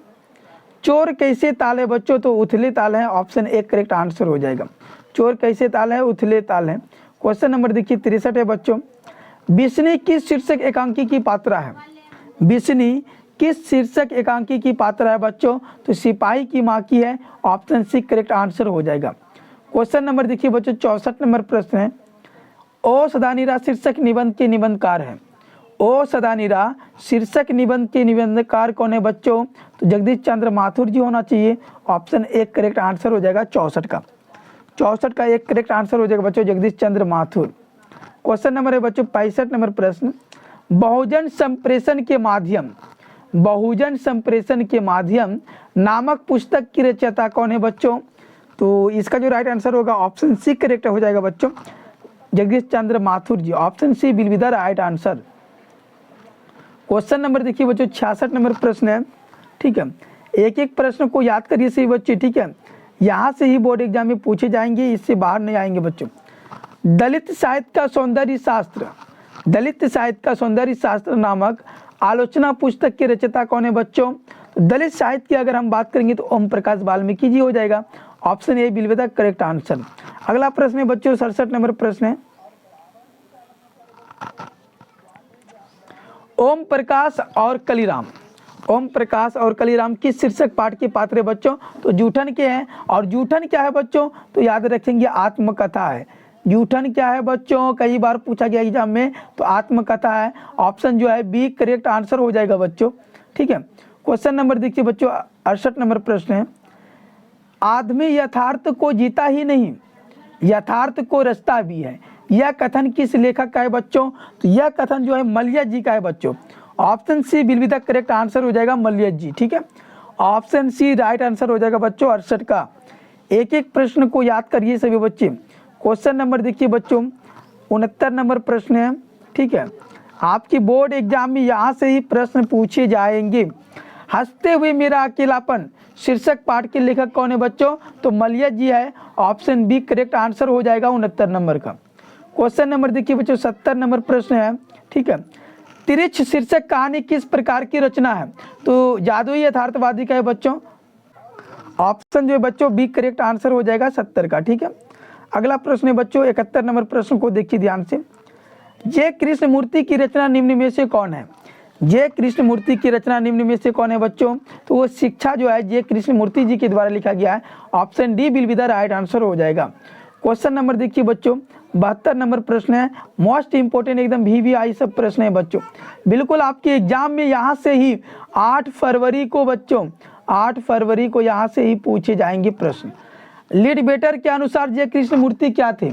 चोर कैसे ताल है बच्चों? तो उथले ताल है। ऑप्शन एक करेक्ट आंसर हो जाएगा। चोर कैसे ताल है? उथले ताल है। क्वेश्चन नंबर देखिए 63 है बच्चों। बिस्नी किस शीर्षक एकांकी की पात्रा है? बिस्नी किस शीर्षक एकांकी की पात्रा है बच्चों? तो सिपाही की माँ की है। ऑप्शन सी करेक्ट आंसर हो जाएगा। क्वेश्चन नंबर देखिए बच्चों 64 नंबर प्रश्न है। ओ सदानीरा शीर्षक निबंध के निबंधकार है। ओ सदानीरा शीर्षक निबंध के निबंधकार कौन है बच्चों? तो जगदीश चंद्र माथुर जी होना चाहिए। ऑप्शन एक करेक्ट आंसर हो जाएगा 64 का। 64 का एक करेक्ट आंसर हो जाएगा बच्चों जगदीश चंद्र माथुर। क्वेश्चन नंबर है बच्चों 65 नंबर प्रश्न। बहुजन संप्रेषण के माध्यम, बहुजन संप्रेषण के माध्यम नामक पुस्तक की रचयिता कौन है बच्चों? तो इसका जो राइट आंसर होगा ऑप्शन सी करेक्ट हो जाएगा बच्चों Jagdish Chandra Mathur ji. Option C will be the right answer. Question number देखिए बच्चों 66 नंबर प्रश्न है। ठीक है, एक एक प्रश्न को याद करिए सही बच्चे। ठीक है, यहाँ से ही बोर्ड एग्जाम में पूछे जाएंगे, इससे बाहर नहीं आएंगे बच्चों। दलित साहित्य का सौंदर्य शास्त्र, दलित साहित्य का सौंदर्य शास्त्र नामक आलोचना पुस्तक के रचयिता कौन है बच्चों? तो दलित साहित्य की अगर हम बात करेंगे तो ओम प्रकाश वाल्मीकि जी हो जाएगा। Option A will be the correct answer. अगला प्रश्न है बच्चों 67 नंबर प्रश्न है। ओम प्रकाश और कलीराम, ओम प्रकाश और कलीराम किस शीर्षक पाठ के पात्र है बच्चों? तो जूठन के हैं। और जूठन क्या है बच्चों? तो याद रखेंगे आत्मकथा है। जूठन क्या है बच्चों? कई बार पूछा गया एग्जाम में, तो आत्मकथा है। ऑप्शन जो है बी करेक्ट आंसर हो जाएगा बच्चों। ठीक है, क्वेश्चन नंबर देखिए बच्चों 68 नंबर प्रश्न है। आदमी यथार्थ को जीता ही नहीं, यथार्थ को रचता भी है, यह कथन किस लेखक का है बच्चों? तो यह कथन जो है मलय जी का है बच्चों। Option C will be the correct answer हो जाएगा मलय जी। ठीक है, ऑप्शन सी राइट आंसर हो जाएगा बच्चों 68 का। एक एक प्रश्न को याद करिए सभी बच्चे। क्वेश्चन नंबर देखिए बच्चों 69 नंबर प्रश्न है। ठीक है, आपकी बोर्ड एग्जाम में यहाँ से ही प्रश्न पूछे जाएंगे। हंसते हुए मेरा अकेलापन शीर्षक पाठ के लेखक कौन है बच्चों? तो मलय जी है। ऑप्शन बी करेक्ट आंसर हो जाएगा 69 नंबर का। क्वेश्चन नंबर देखिए बच्चों 70 नंबर प्रश्न है। ठीक है, तिरछ शीर्षक कहानी किस प्रकार की रचना है? तो जादुई यथार्थवादी का है बच्चों। ऑप्शन जो है बच्चों बी करेक्ट आंसर हो जाएगा 70 का। ठीक है, अगला प्रश्न है बच्चों 71 नंबर प्रश्न को देखिए ध्यान से। जय कृष्णमूर्ति की रचना निम्न में से कौन है? जय कृष्णमूर्ति की रचना निम्न में से कौन है बच्चों? तो वो शिक्षा जो है जय कृष्णमूर्ति जी के द्वारा लिखा गया है। Option D will be the right answer हो जाएगा। क्वेश्चन नंबर देखिए बच्चों 72 नंबर प्रश्न है। मोस्ट इंपोर्टेंट एकदम VVI सब प्रश्न है बच्चों। बिल्कुल आपके एग्जाम में यहाँ से ही 8 फरवरी को बच्चों 8 फरवरी को यहाँ से ही पूछे जाएंगे प्रश्न। लीडबेटर के अनुसार जय कृष्णमूर्ति क्या थे?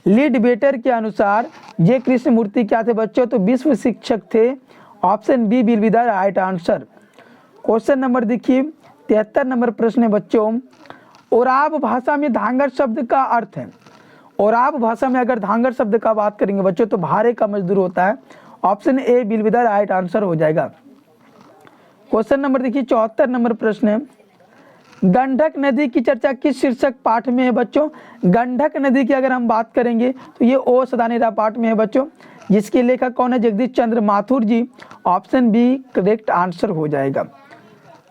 लीडबेटर के अनुसार जय कृष्णमूर्ति क्या थे बच्चों? तो विश्व शिक्षक थे। Option B will be the right answer. Question number देखिए 73 नंबर प्रश्न है बच्चों। ओराव भाषा में धांगर शब्द का अर्थ है। ओराव भाषा में अगर धांगर शब्द का बात करेंगे बच्चों तो भारे का मजदूर होता है। Option A will be the right answer हो जाएगा। क्वेश्चन नंबर देखिए 74 नंबर प्रश्न है। गंडक नदी की चर्चा किस शीर्षक पाठ में है बच्चों? गंडक नदी की अगर हम बात करेंगे तो ये ओ सदानीरा पाठ में है बच्चों, जिसके लेखक कौन है? Jagdish Chandra Mathur ji. Option B correct answer हो जाएगा।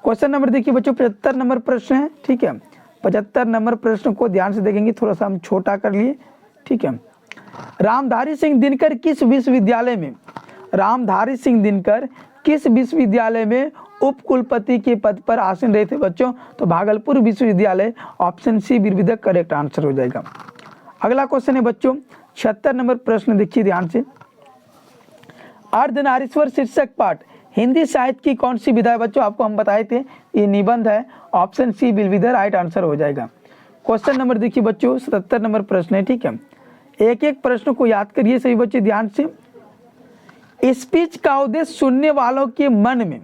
क्वेश्चन नंबर देखिए बच्चों 75 नंबर प्रश्न है। ठीक है, 75 नंबर प्रश्न को ध्यान से देखेंगे, थोड़ा सा हम छोटा कर लिए। ठीक है, रामधारी सिंह दिनकर किस विश्वविद्यालय में, रामधारी सिंह दिनकर किस विश्वविद्यालय में उप कुलपति के पद पर आसीन रहे थे बच्चों? तो भागलपुर विश्वविद्यालय, option C will be the correct answer हो जाएगा। अगला क्वेश्चन है बच्चों 76 नंबर प्रश्न, देखिए ध्यान से। अर्धनारीश्वर शीर्षक पाठ हिंदी साहित्य की कौन सी विधा है बच्चों? आपको हम बताए थे ये निबंध है, option C will be the right answer हो जाएगा। क्वेश्चन नंबर देखिए बच्चों 77 नंबर प्रश्न है, ठीक है। एक एक प्रश्न को याद करिए सभी बच्चे ध्यान से। स्पीच का उद्देश्य सुनने वालों के मन में,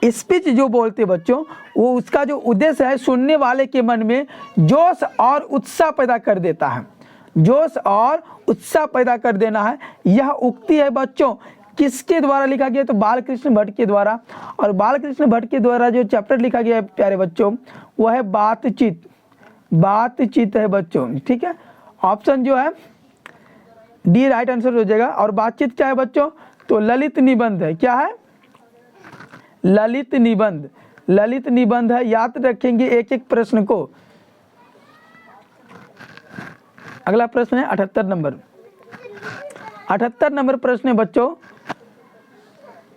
स्पीच जो बोलते बच्चों वो उसका जो उद्देश्य है सुनने वाले के मन में जोश और उत्साह पैदा कर देता है, जोश और उत्साह पैदा कर देना है। यह उक्ति है बच्चों किसके द्वारा लिखा गया? तो बालकृष्ण भट्ट के द्वारा। और बालकृष्ण भट्ट के द्वारा जो चैप्टर लिखा गया है प्यारे बच्चों वो है बातचीत, बातचीत है बच्चों, ठीक है। ऑप्शन जो है डी राइट आंसर हो जाएगा। और बातचीत क्या है बच्चों? तो ललित निबंध है। क्या है? ललित निबंध, ललित निबंध है। याद रखेंगे एक एक प्रश्न को। अगला प्रश्न है 78 नंबर। 78 नंबर प्रश्न है बच्चों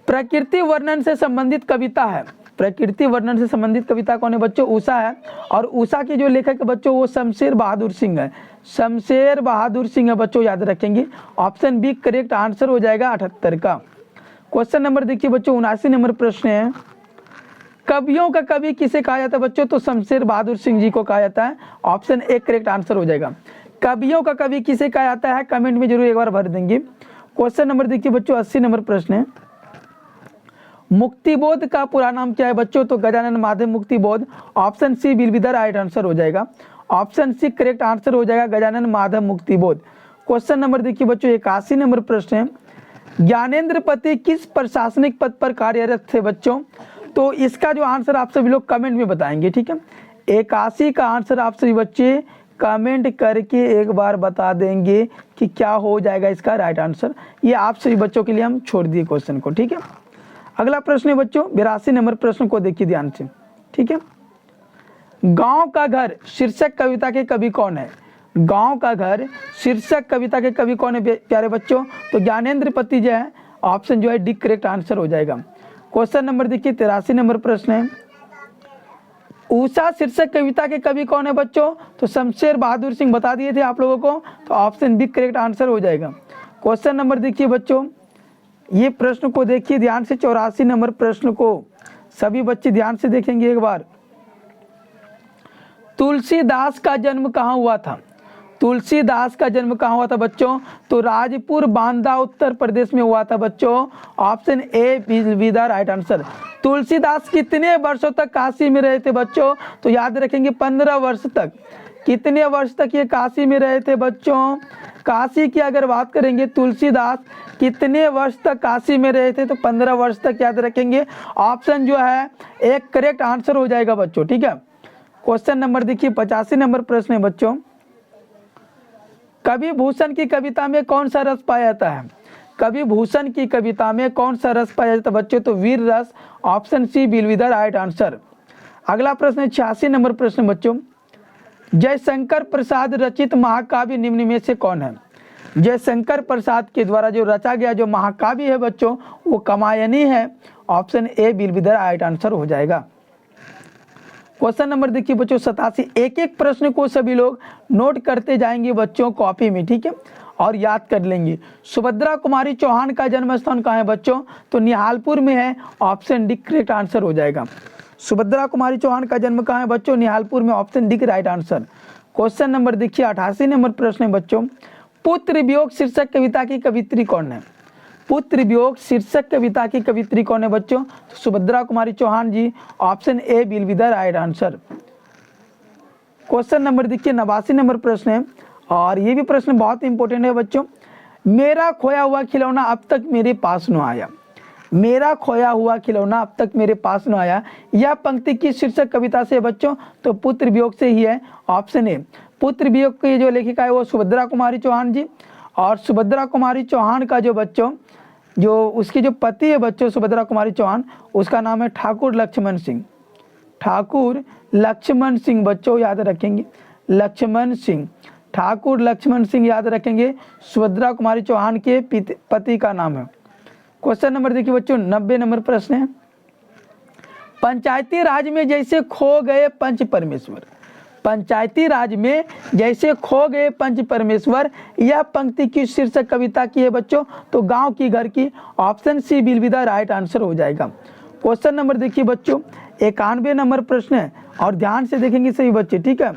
प्रकृति वर्णन से संबंधित कविता है। प्रकृति वर्णन से संबंधित कविता कौन है बच्चों? उषा है। और उषा के जो लेखक है बच्चों वो शमशेर बहादुर सिंह है, शमशेर बहादुर सिंह है बच्चों, याद रखेंगे। ऑप्शन बी करेक्ट आंसर हो जाएगा 78 का। क्वेश्चन नंबर देखिए बच्चों 79 नंबर प्रश्न है कवियों का कवि किसे कहा जाता है बच्चों? तो शमशेर बहादुर सिंह जी को कहा जाता है। ऑप्शन ए करेक्ट आंसर हो जाएगा। कवियों का कवि किसे कहा जाता है? कमेंट में जरूर एक बार भर देंगे। क्वेश्चन नंबर देखिए बच्चों 80 नंबर प्रश्न है मुक्तिबोध का पूरा नाम क्या है बच्चों? तो Gajanan Madhav Muktibodh. Option C will be the right answer हो जाएगा। ऑप्शन सी करेक्ट आंसर हो जाएगा गजानन माधव मुक्तिबोध। क्वेश्चन नंबर देखिए बच्चों 81 नंबर प्रश्न है ज्ञानेंद्र पति किस प्रशासनिक पद पर कार्यरत थे बच्चों? तो इसका जो आंसर आप सभी लोग कमेंट में बताएंगे, ठीक है। 81 का आंसर आप सभी बच्चे कमेंट करके एक बार बता देंगे कि क्या हो जाएगा इसका राइट आंसर। ये आप सभी बच्चों के लिए हम छोड़ दिए क्वेश्चन को, ठीक है। अगला प्रश्न है बच्चों 82 नंबर प्रश्न को देखिए ध्यान से, ठीक है। गांव का घर शीर्षक कविता के कवि कौन है? गांव का घर शीर्षक कविता के कवि कौन है प्यारे बच्चों? तो ज्ञानेंद्र पति जो है, ऑप्शन जो है डी करेक्ट आंसर हो जाएगा। क्वेश्चन नंबर देखिए 83 नंबर प्रश्न है उषा शीर्षक कविता के कवि कौन है बच्चों? तो शमशेर बहादुर सिंह बता दिए थे आप लोगों को, तो ऑप्शन बी करेक्ट आंसर हो जाएगा। क्वेश्चन नंबर देखिए बच्चों ये प्रश्न को देखिए ध्यान से 84 नंबर प्रश्न को सभी बच्चे ध्यान से देखेंगे एक बार। तुलसीदास का जन्म कहाँ हुआ था? तुलसीदास का जन्म कहाँ हुआ था बच्चों? तो राजपुर बांदा उत्तर प्रदेश में हुआ था बच्चों। Option A will be the right answer. Tulsidas कितने वर्षों तक काशी में रहे थे बच्चों? तो याद रखेंगे 15 वर्ष तक। कितने वर्ष तक ये काशी में रहे थे बच्चों? काशी की अगर बात करेंगे तुलसीदास कितने वर्ष तक काशी में रहे थे? तो 15 वर्ष तक, याद रखेंगे। ऑप्शन जो है एक करेक्ट आंसर हो जाएगा बच्चों, ठीक है। क्वेश्चन नंबर देखिए 85 नंबर प्रश्न है बच्चों कवि भूषण की कविता में कौन सा रस पाया जाता है? कवि भूषण की कविता में कौन सा रस पाया जाता है बच्चों? तो वीर रस। Option C will be the right answer. अगला प्रश्न है 86 नंबर प्रश्न बच्चों जयशंकर प्रसाद रचित महाकाव्य निम्न में से कौन है? जयशंकर प्रसाद के द्वारा जो रचा गया जो महाकाव्य है बच्चों वो कामायनी है। Option A will be the right answer हो जाएगा। क्वेश्चन नंबर देखिए बच्चों 87। एक एक प्रश्न को सभी लोग नोट करते जाएंगे बच्चों कॉपी में, ठीक है, और याद कर लेंगे। सुभद्रा कुमारी चौहान का जन्म स्थान कहाँ है बच्चों? तो निहालपुर में है। ऑप्शन डी करेक्ट आंसर हो जाएगा। सुभद्रा कुमारी चौहान का जन्म कहाँ है बच्चों? निहालपुर में। Option D right answer. Question number देखिए 88 नंबर प्रश्न है बच्चों पुत्र वियोग शीर्षक कविता की कवित्री कौन है? पुत्र वियोग शीर्षक कविता की कवित्री कौन है बच्चों? तो Subhadra Kumari Chauhan ji. Option A will be the right answer. Question number देखिए 89 नंबर प्रश्न है और ये भी प्रश्न बहुत इंपॉर्टेंट है बच्चों। मेरा खोया हुआ खिलौना अब तक मेरे पास न आया। मेरा खोया हुआ खिलौना अब तक मेरे पास न आया। यह पंक्ति किस शीर्षक कविता से है बच्चों? तो पुत्र वियोग से ही है। Option A. पुत्र वियोग की जो लेखिका है वो सुभद्रा कुमारी चौहान जी। और सुभद्रा कुमारी चौहान का जो बच्चों जो उसकी जो पति है बच्चों सुभद्रा कुमारी चौहान उसका नाम है ठाकुर लक्ष्मण सिंह। ठाकुर लक्ष्मण सिंह बच्चों याद रखेंगे, लक्ष्मण सिंह। ठाकुर लक्ष्मण सिंह याद रखेंगे सुभद्रा कुमारी चौहान के पति का नाम है। क्वेश्चन नंबर देखिए बच्चों 90 नंबर प्रश्न है, पंचायती राज में जैसे खो गए पंच परमेश्वर, पंचायती राज में जैसे खो गए पंच परमेश्वर, यह पंक्ति की शीर्षक कविता की है बच्चों? तो गांव की घर की। Option C will be the right answer हो जाएगा। क्वेश्चन नंबर देखिए बच्चों 91 नंबर प्रश्न है और ध्यान से देखेंगे सभी बच्चे, ठीक है।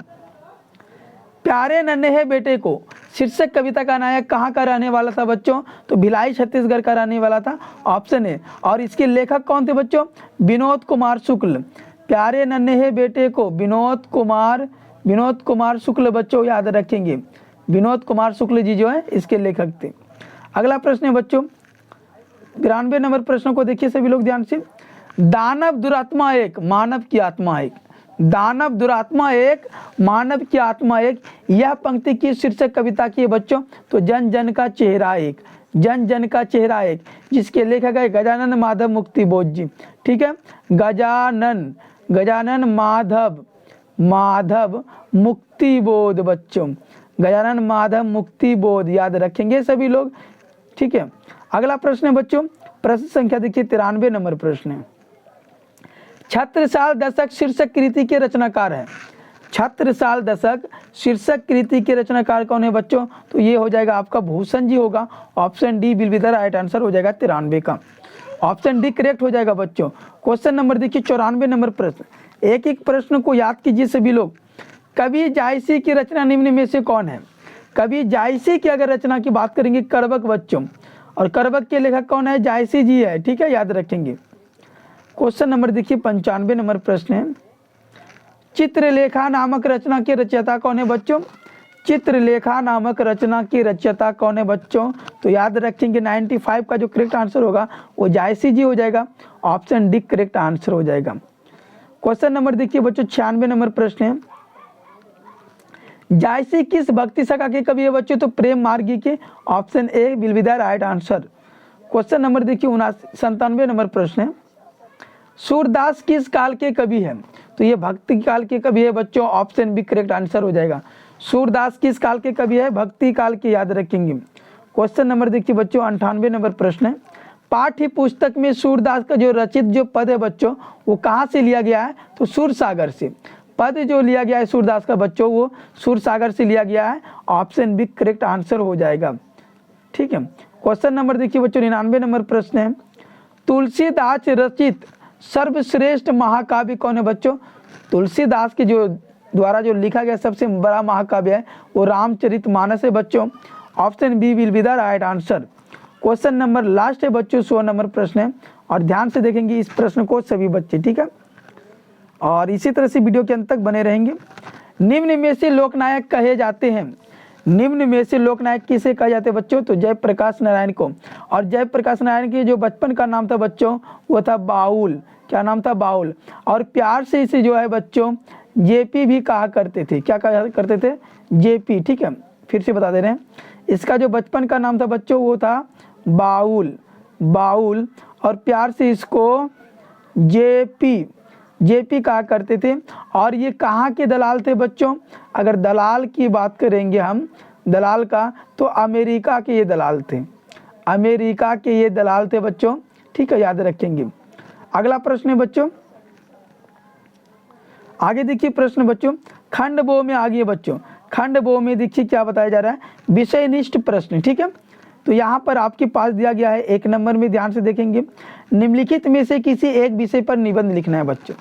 प्यारे नन्हे बेटे को शीर्षक कविता का नायक कहाँ का रहने वाला था बच्चों? तो भिलाई छत्तीसगढ़ का रहने वाला था, ऑप्शन है। और इसके लेखक कौन थे बच्चों? विनोद कुमार शुक्ल। प्यारे नन्हे बेटे को विनोद कुमार शुक्ल बच्चों याद रखेंगे, विनोद कुमार शुक्ल जी जो है इसके लेखक थे। अगला प्रश्न है बच्चों 92 नंबर प्रश्न को देखिए सभी लोग ध्यान से। दानव दुरात्मा एक मानव की आत्मा एक, दानव दुरात्मा एक मानव की आत्मा एक, यह पंक्ति की शीर्षक कविता की है बच्चों? तो जन जन का चेहरा एक, जन जन का चेहरा एक, जिसके लेखक है गजानन माधव मुक्तिबोध जी, ठीक है। गजानन माधव मुक्तिबोध बच्चों, गजानन माधव मुक्तिबोध याद रखेंगे सभी लोग, ठीक है। अगला प्रश्न है बच्चों, प्रश्न संख्या देखिए 93 नंबर प्रश्न है। छत्रसाल दशक शीर्षक कृति के रचनाकार है, छत्रसाल दशक शीर्षक कृति के रचनाकार कौन है बच्चों? तो ये हो जाएगा आपका भूषण जी होगा। Option D will be the right answer हो जाएगा 93 का, ऑप्शन डी करेक्ट हो जाएगा बच्चों। क्वेश्चन नंबर देखिए 94 नंबर प्रश्न, एक एक प्रश्न को याद कीजिए सभी लोग। कवि जायसी की रचना निम्न में से कौन है? कवि जायसी की अगर रचना की बात करेंगे करबक बच्चों, और करबक के लेखक कौन है? जायसी जी है, ठीक है, याद रखेंगे। क्वेश्चन नंबर देखिए 95 नंबर प्रश्न है, चित्रलेखा नामक रचना के रचयिता कौन है बच्चों? चित्रलेखा नामक रचना की रचयिता कौन है बच्चों? तो याद रखेंगे 95 का जो करेक्ट आंसर होगा वो जायसी जी हो जाएगा, ऑप्शन डी करेक्ट आंसर हो जाएगा। क्वेश्चन नंबर देखिए बच्चों 96 नंबर प्रश्न है, जायसी किस भक्ति शाखा के कवि है बच्चों? तो प्रेम मार्गी के, option A will be the right answer. Question number देखिए 97 नंबर प्रश्न है, सूरदास किस काल के कवि है? तो ये भक्ति काल के कवि है बच्चों, ऑप्शन बी करेक्ट आंसर हो जाएगा। सूरदास किस काल के कवि है? भक्ति काल के, याद रखेंगे। क्वेश्चन नंबर देखिए बच्चों 98 नंबर प्रश्न है, पाठ्य पुस्तक में सूरदास का जो रचित जो पद है बच्चों वो कहाँ से लिया गया है? तो सूरसागर से। पद जो लिया गया है सूरदास का बच्चों वो सूरसागर से लिया गया है, ऑप्शन बी करेक्ट आंसर हो जाएगा, ठीक है। क्वेश्चन नंबर देखिए बच्चों 99 नंबर प्रश्न है, तुलसीदास रचित सर्वश्रेष्ठ महाकाव्य कौन है बच्चों? तुलसीदास के जो द्वारा जो लिखा गया सबसे बड़ा महाकाव्य है वो रामचरितमानस है बच्चों, option B will be the right answer. Question number last है बच्चों 100 नंबर प्रश्न है, और ध्यान से देखेंगे इस प्रश्न को सभी बच्चे, ठीक है, और इसी तरह से वीडियो के अंत तक बने रहेंगे। निम्न में से लोकनायक कहे जाते हैं, निम्न में से लोकनायक किसे कहे जाते हैं बच्चों? तो जयप्रकाश नारायण को। और जयप्रकाश नारायण के जो बचपन का नाम था बच्चों वो था बाउल, क्या नाम था? बाउल। और प्यार से इसे जो है बच्चों जेपी भी कहा करते थे, क्या कहा करते थे? जेपी, ठीक है, फिर से बता दे रहे हैं, इसका जो बचपन का नाम था बच्चों वो था बाउल, बाउल, और प्यार से इसको जेपी कहा करते थे। और ये कहाँ के दलाल थे बच्चों? अगर दलाल की बात करेंगे हम दलाल का, तो अमेरिका के ये दलाल थे, अमेरिका के ये दलाल थे बच्चों, ठीक है, याद रखेंगे। अगला प्रश्न है बच्चों, आगे देखिए प्रश्न बच्चों खंड बो में आगे बच्चों, खंड बो में देखिए क्या बताया जा रहा है, विषयनिष्ठ प्रश्न, ठीक है। तो यहाँ पर आपके पास दिया गया है 1 नंबर में, ध्यान से देखेंगे, निम्नलिखित में से किसी एक विषय पर निबंध लिखना है बच्चों,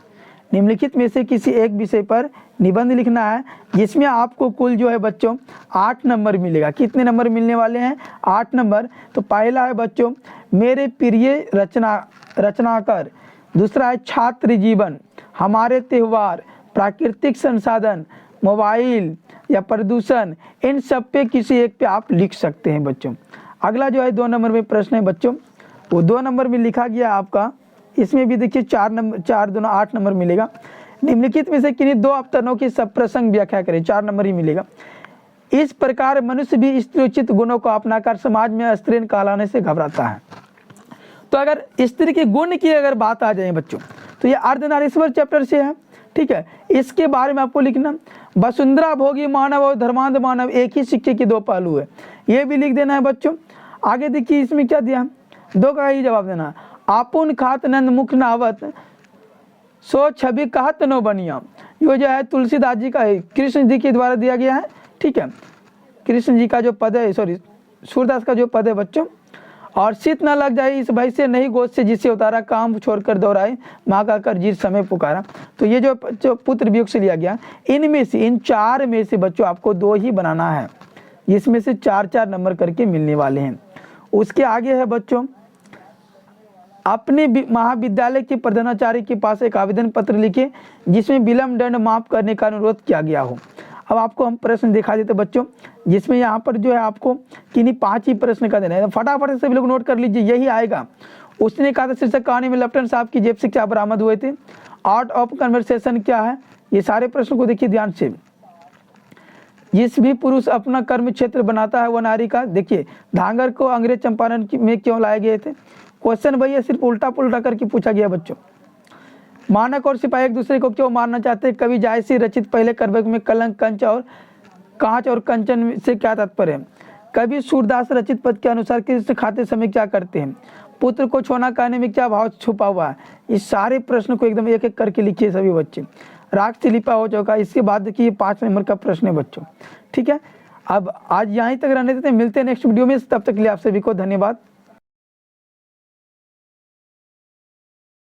निम्नलिखित में से किसी एक विषय पर निबंध लिखना है, जिसमें आपको कुल जो है बच्चों 8 नंबर मिलेगा। कितने नंबर मिलने वाले हैं? 8 नंबर। तो पहला है बच्चों मेरे प्रिय रचनाकार, दूसरा है छात्र जीवन, हमारे त्यौहार, प्राकृतिक संसाधन, मोबाइल या प्रदूषण, इन सब पे किसी एक पे आप लिख सकते हैं बच्चों। अगला जो है 2 नंबर में प्रश्न है बच्चों, वो 2 नंबर में लिखा गया आपका, इसमें भी देखिए 4 नंबर, 4 दूना 8 नंबर मिलेगा। निम्नलिखित में से किन्हीं 2 अवतरणों की सब प्रसंग व्याख्या करें, 4 नंबर ही मिलेगा। इस प्रकार मनुष्य भी स्त्रीउचित गुणों को अपनाकर समाज में स्त्रीण कहलाने से घबराता है। तो अगर स्त्री के गुण की अगर बात आ जाए बच्चों, तो ये अर्धनारीश्वर चैप्टर से है, ठीक है। इसके बारे में आपको लिखना, वसुंधरा भोगी मानव और धर्मांध मानव एक ही सिक्के के दो पहलू है, ये भी लिख देना है बच्चों। आगे देखिए इसमें क्या दिया, दो का ही जवाब देना। आपुन खात नंद मुख नावत सो छवि कहत नो बनिया, ये जो है तुलसीदास जी का है, कृष्ण जी के द्वारा दिया गया है, ठीक है। कृष्ण जी का जो पद है, सॉरी सूरदास का जो पद है बच्चों। और शीत न लग जाए इस भय से नहीं गोद से जिससे उतारा, काम छोड़कर दौड़ाए माँ का कर जिस समय पुकारा। तो ये जो पुत्र वियोग से लिया गया, इनमें से इन चार में से बच्चों आपको दो ही बनाना है, इसमें से 4-4 नंबर करके मिलने वाले हैं। उसके आगे है बच्चों, अपने महाविद्यालय के प्रधानाचार्य के पास एक आवेदन पत्र लिखे जिसमें विलम्ब दंड माफ करने का अनुरोध किया गया हो। अब आपको हम प्रश्न दिखा देते बच्चों, जिसमें यहाँ पर जो है आपको किन्हीं 5 ही प्रश्न का देना है, फटाफट से सभी लोग नोट कर लीजिए, यही आएगा। उसने कहा था शीर्षक कहानी में लेफ्टिनेंट साहब की जेब से क्या बरामद हुए थे, आर्ट ऑफ कन्वर्सेशन क्या है, ये सारे प्रश्न को देखिए ध्यान से। जिस भी पुरुष अपना कर्म क्षेत्र बनाता है वह नारी का, देखिए धांगर को अंग्रेज चंपारण में क्यों लाए गए थे, क्वेश्चन वही है, सिर्फ उल्टा पुल्टा करके पूछा गया बच्चों। मानक और सिपाही एक दूसरे को क्यों मारना चाहते हैं, कवि जायसी रचित पहले करबेक में कलंक कांच और कंचन से क्या तात्पर्य है, कवि सूरदास रचित पद के अनुसार कृष्ण खाते समय क्या करते हैं, पुत्र को छोना कहने में क्या भाव छुपा हुआ है। इस सारे प्रश्न को एकदम एक एक करके लिखिए सभी बच्चे, राग से लिपा हो चुका। इसके बाद देखिए 5 नंबर का प्रश्न है बच्चों, ठीक है। अब आज यहीं तक रहने देते हैं, मिलते हैं नेक्स्ट वीडियो में, तब तक के लिए आप सभी को धन्यवाद।